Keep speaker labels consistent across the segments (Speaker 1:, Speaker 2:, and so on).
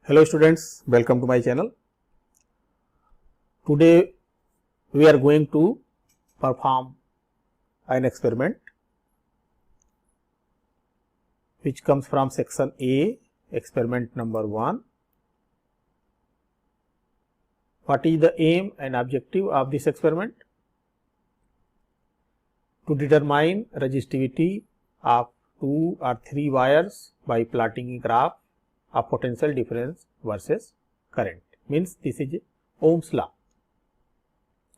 Speaker 1: Hello students, welcome to my channel. Today we are going to perform an experiment which comes from section A, experiment number 1. What is the aim and objective of this experiment? To determine resistivity of 2 or 3 wires by plotting a graph of potential difference versus current. Means this is Ohm's law.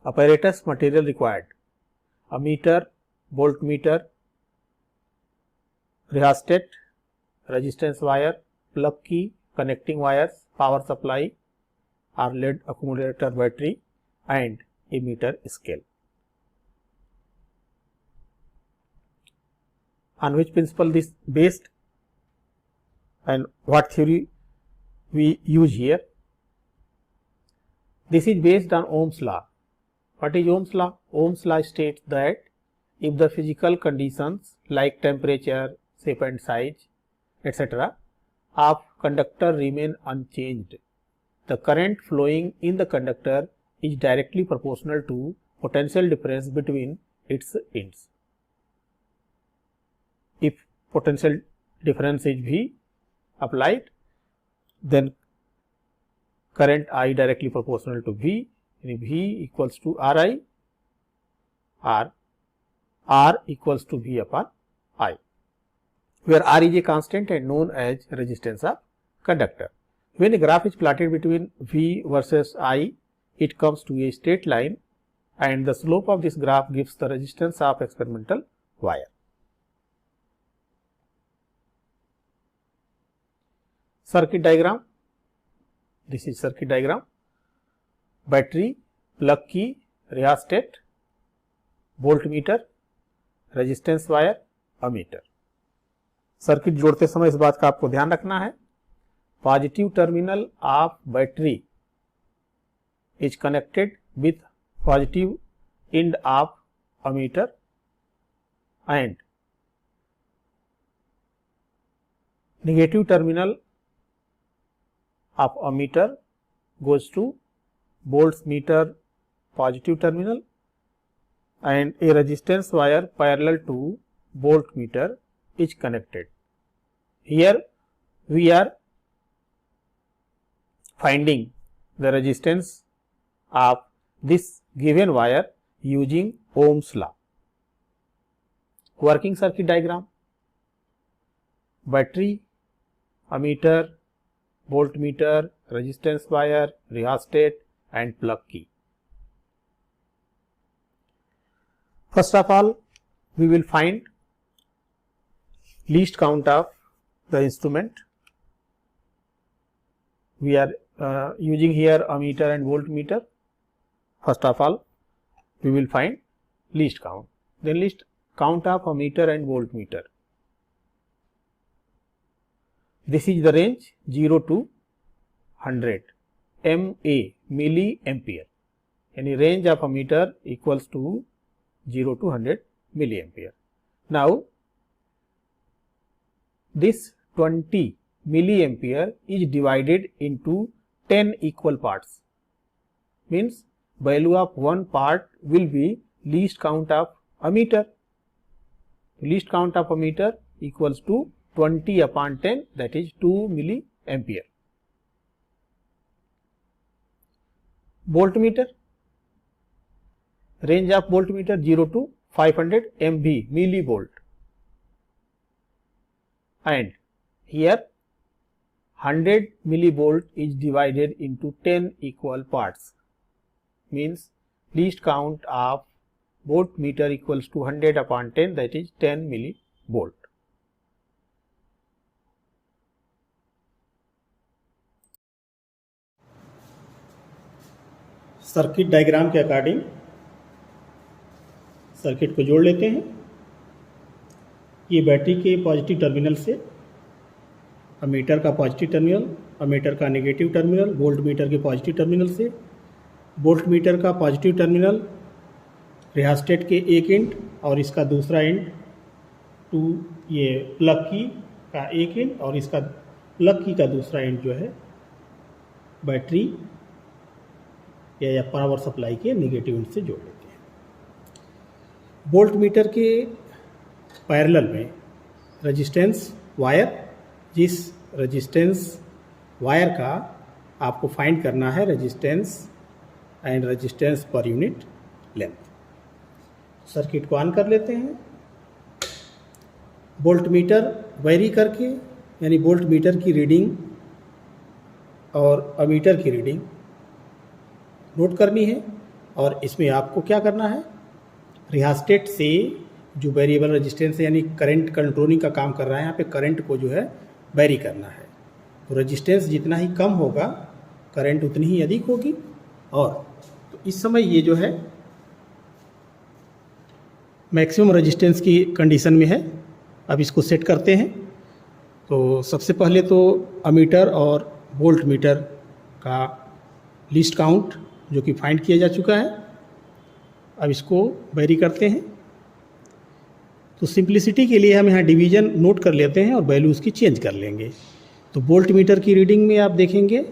Speaker 1: Apparatus material required: ammeter, voltmeter, rheostat, resistance wire, plug key, connecting wires, power supply or lead accumulator battery and a meter scale. On which principle this based and what theory we use here? This is based on Ohm's law. What is Ohm's law? Ohm's law states that if the physical conditions like temperature, shape and size, etc. of conductor remain unchanged, the current flowing in the conductor is directly proportional to potential difference between its ends. If potential difference is V applied, then current I directly proportional to V, and V equals to Ri, or R equals to V upon I, where R is a constant and known as resistance of conductor. When a graph is plotted between V versus I, it comes to a straight line and the slope of this graph gives the resistance of experimental wire. Circuit diagram. This is circuit diagram. Battery, plug key, rheostat, voltmeter, resistance wire, ammeter. Circuit जोड़ते समय इस बात का आपको ध्यान रखना है, positive terminal of battery is connected with positive end of ammeter and negative terminal of ammeter goes to voltmeter positive terminal and a resistance wire parallel to voltmeter is connected. Here we are finding the resistance of this given wire using Ohm's law. Working circuit diagram: battery, ammeter, voltmeter, resistance wire, rheostat and plug key. First of all, we will find least count of the instrument. We are using here ammeter and voltmeter. First of all, we will find least count. Then least count of ammeter and voltmeter. This is the range 0 to 100 MA, milliampere. Any range of ammeter equals to 0 to 100 milliampere. Now, this 20 milliampere is divided into 10 equal parts. Means value of one part will be least count of ammeter. Least count of ammeter equals to 20 upon 10, that is 2 milliampere. Voltmeter, range of voltmeter 0 to 500 MV, millivolt, and here 100 millivolt is divided into 10 equal parts. Means least count of voltmeter equals to 100 upon 10, that is 10 millivolt. Circuit diagram के according circuit को जोड़ लेते हैं. ये battery के positive terminal से ammeter का positive terminal, ammeter का नेगेटिव टर्मिनल, वोल्टमीटर के पॉजिटिव टर्मिनल से, वोल्टमीटर का पॉजिटिव टर्मिनल रिहास्टेट के एक एंड और इसका दूसरा एंड टू ये प्लग की का एक एंड और इसका प्लग की का दूसरा एंड जो है बैटरी या पावर सप्लाई के नेगेटिव एंड से जोड़ लेते हैं। वोल्ट मीटर के पैरेलल में रेजिस्टेंस वायर, जिस रेजिस्टेंस वायर का आपको फाइंड करना है resistance and resistance per unit length. Circuit को ऑन कर लेते हैं। वोल्ट मीटर वेरी करके, यानी वोल्ट मीटर की रीडिंग और अमीटर की रीडिंग नोट करनी है। और इसमें आपको क्या करना है, रिहास्टेट से जो वेरिएबल रेजिस्टेंस है यानी करंट कंट्रोलिंग का काम कर रहा है, यहाँ पे करंट को जो है वेरी करना है। तो रेजिस्टेंस जितना ही कम होगा करंट उतनी ही अधिक होगी। और तो इस समय ये जो है मैक्सिमम रेजिस्टेंस की कंडीशन में है। अब इसको सेट करते हैं। तो सबसे पहले तो अमीटर और वोल्ट मीटर का लिस्ट काउंट जो कि फाइंड किया जा चुका है, अब इसको वेरी करते हैं। तो सिंप्लिसिटी के लिए हम यहाँ डिवीजन नोट कर लेते हैं और वैल्यू उसकी चेंज कर लेंगे। तो वोल्ट मीटर की रीडिंग में आप देखेंगे,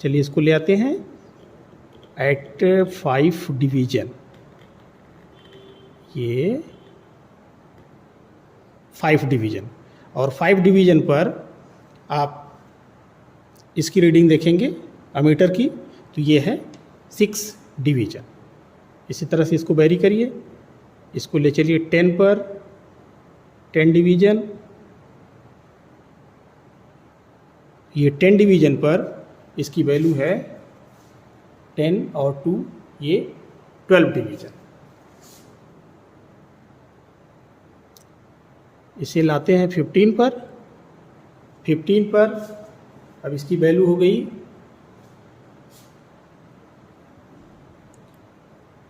Speaker 1: चलिए इसको ले आते हैं एट 5 डिवीजन, ये 5 डिवीजन, और 5 डिवीजन पर आप इसकी रीडिंग देखेंगे अमीटर की, तो ये है 6 डिवीजन। इसी तरह से इसको वेरी करिए, इसको ले चलिए 10 पर 10 डिवीजन, ये 10 डिवीजन पर इसकी वैल्यू है 10 और 2 ये 12 डिवीजन। इसे लाते हैं 15 पर। 15 पर अब इसकी वैल्यू हो गई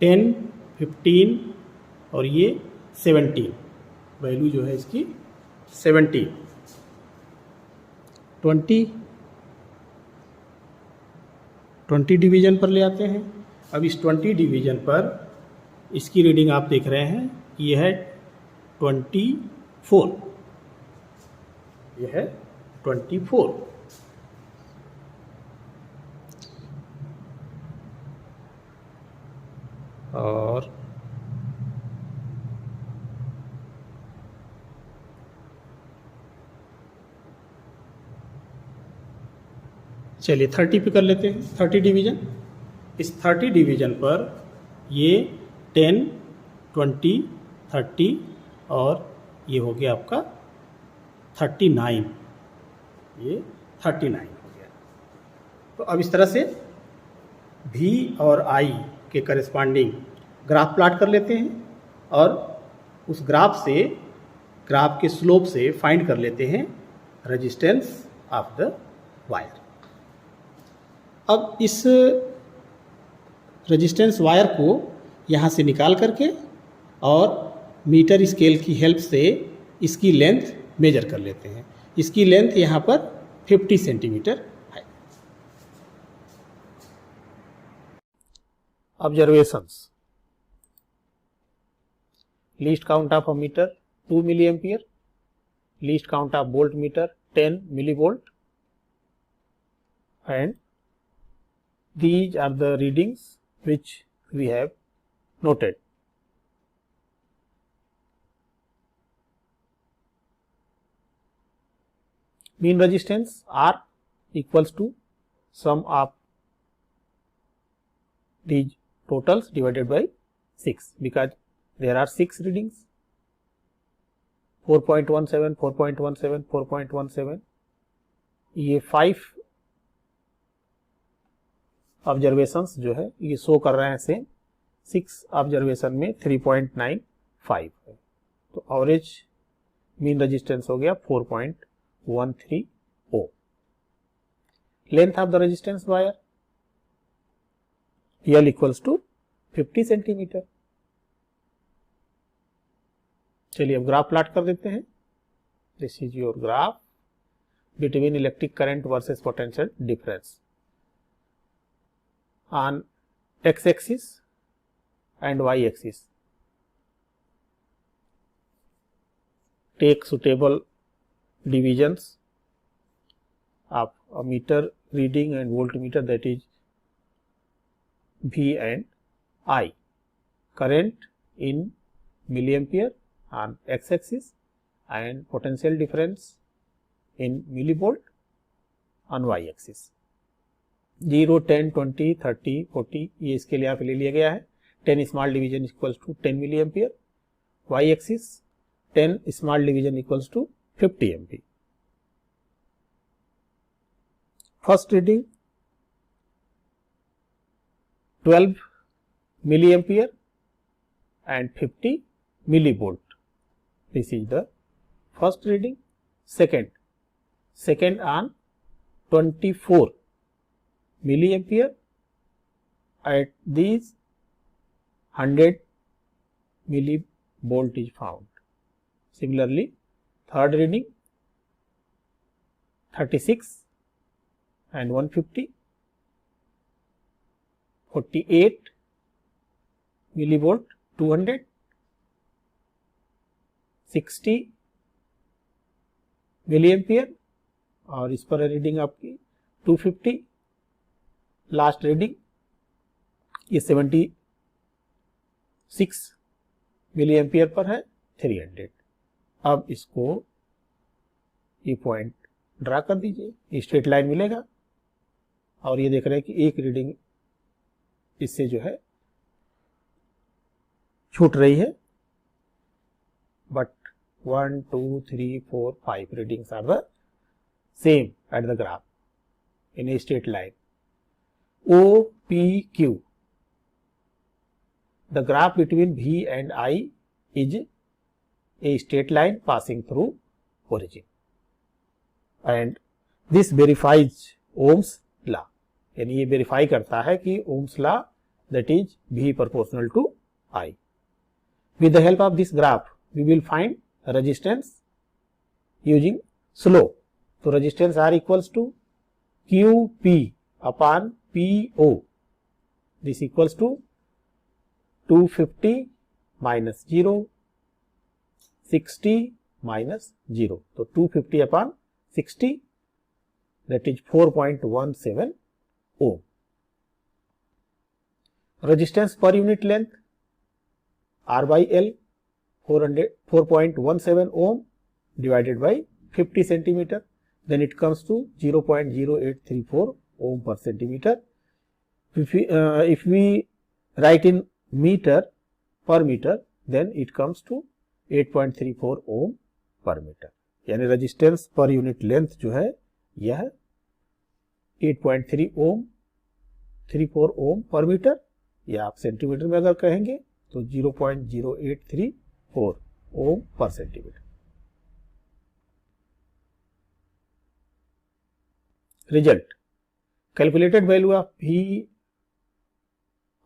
Speaker 1: 10, 15 और ये 17, वैल्यू जो है इसकी 17। 20 डिवीजन पर ले आते हैं। अब इस 20 डिवीजन पर इसकी रीडिंग आप देख रहे हैं, ये है 24, ये है 24। और चलिए 30 पे कर लेते हैं, 30 डिवीजन। इस 30 डिवीजन पर ये 10, 20, 30 और ये हो गया आपका 39, ये 39 हो गया। तो अब इस तरह से V और I के करेस्पॉन्डिंग ग्राफ प्लॉट कर लेते हैं और उस ग्राफ के स्लोप से फाइंड कर लेते हैं रेजिस्टेंस ऑफ द वायर। अब इस रेजिस्टेंस वायर को यहाँ से निकाल करके और मीटर स्केल की हेल्प से इसकी लेंथ मेजर कर लेते हैं। इसकी लेंथ यहाँ पर 50 सेंटीमीटर है। Observations, least count of ammeter 2 milliampere, least count of voltmeter 10 millivolt, and these are the readings which we have noted. Mean resistance R equals to sum of these totals divided by 6, because there are 6 readings, 4.17, 4.17, 4.17, ये 5 observations जो है ये show कर रहे हैं same. 6 observation में 3.95 है, तो एवरेज मीन रेजिस्टेंस हो गया 4.13 ohm. Length of the resistance wire L equals to 50 centimetre. चलिए अब ग्राफ प्लॉट कर देते हैं। This is your graph between electric current versus potential difference on x axis and y axis. Take suitable divisions of a meter reading and voltmeter, that is V and I. Current in milliampere on x axis and potential difference in millivolt on y axis. 0, 10, 20, 30, 40 ये इसके लिए यहाँ पे ले लिया गया है. 10 small division equals to 10 milliampere. Y axis 10 small division equals to 50 amp. First reading 12 milliampere and 50 millivolt. This is the first reading. Second on 24 milliampere at these 100 millivolt is found. Similarly, third reading 36 and 150, 48 millivolt, 200, 60 milliampere और इस पर reading आपकी 250. Last reading ये 76 milliampere पर है, 300. अब इसको ये पॉइंट ड्रा कर दीजिए, स्ट्रेट लाइन मिलेगा और ये देख रहे हैं कि एक रीडिंग इससे जो है छूट रही है, but 1, 2, 3, 4, 5 readings are the same at the graph in a straight line. O, P, Q. The graph between V and I is a straight line passing through origin, and this verifies Ohm's law. यानी ये verify करता है कि Ohm's law, that is V proportional to I. With the help of this graph, we will find resistance using slope. So resistance R equals to QP upon PO. This equals to 250 minus 0, 60 minus 0. So 250 upon 60, that is 4.17 ohm. Resistance per unit length R by L 4.17 ohm divided by 50 centimeter, then it comes to 0.0834 ohm per centimeter. If we write in meter per meter, then it comes to 8.34 ohm per meter. यानी resistance per unit length जो है यह 8.34 ओम पर metre, या आप centimetre में अगर कहेंगे तो 0.0834 ओम पर centimetre. Result: calculated value of V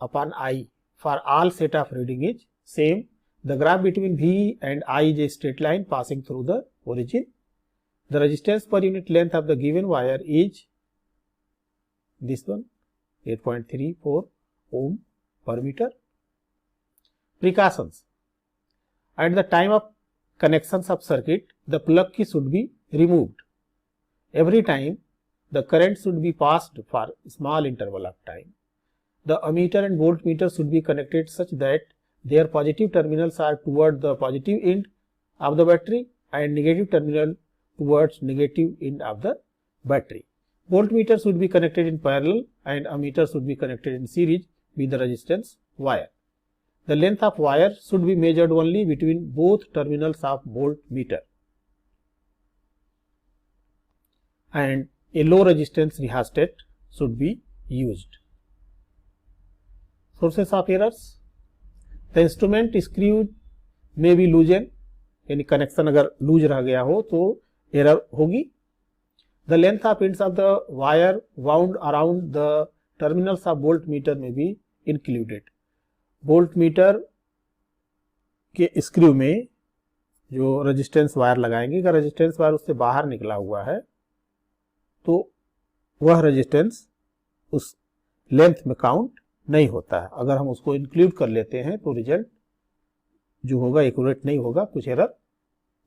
Speaker 1: upon I for all set of reading is same. The graph between V and I is a straight line passing through the origin. The resistance per unit length of the given wire is this one, 8.34 ohm per meter. Precautions: at the time of connections of circuit, the plug key should be removed. Every time the current should be passed for small interval of time. The ammeter and voltmeter should be connected such that their positive terminals are toward the positive end of the battery and negative terminal towards negative end of the battery. Voltmeter should be connected in parallel and ammeter should be connected in series with the resistance wire. The length of wire should be measured only between both terminals of voltmeter, and a low resistance rheostat should be used. Sources of errors: the instrument screw may be loosened, यानी connection अगर loose रह गया हो तो error होगी. The length of ends of the wire wound around the terminals of voltmeter may be included. Voltmeter के screw में जो रेजिस्टेंस वायर लगाएंगे, अगर रेजिस्टेंस वायर उससे बाहर निकला हुआ है तो वह रेजिस्टेंस उस लेंथ में काउंट नहीं होता है. अगर हम उसको इंक्लूड कर लेते हैं तो रिजल्ट जो होगा एक्यूरेट नहीं होगा, कुछ एरर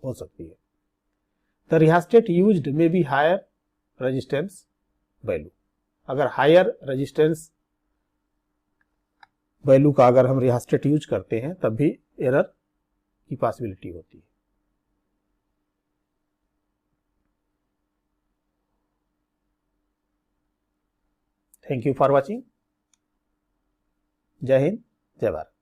Speaker 1: हो सकती है. The rheostat used may be higher resistance value. अगर हायर रेजिस्टेंस वैल्यू का अगर हम रिहास्टेट यूज करते हैं तब भी एरर की पॉसिबिलिटी होती है। Thank you for watching. जय हिंद, जय भारत।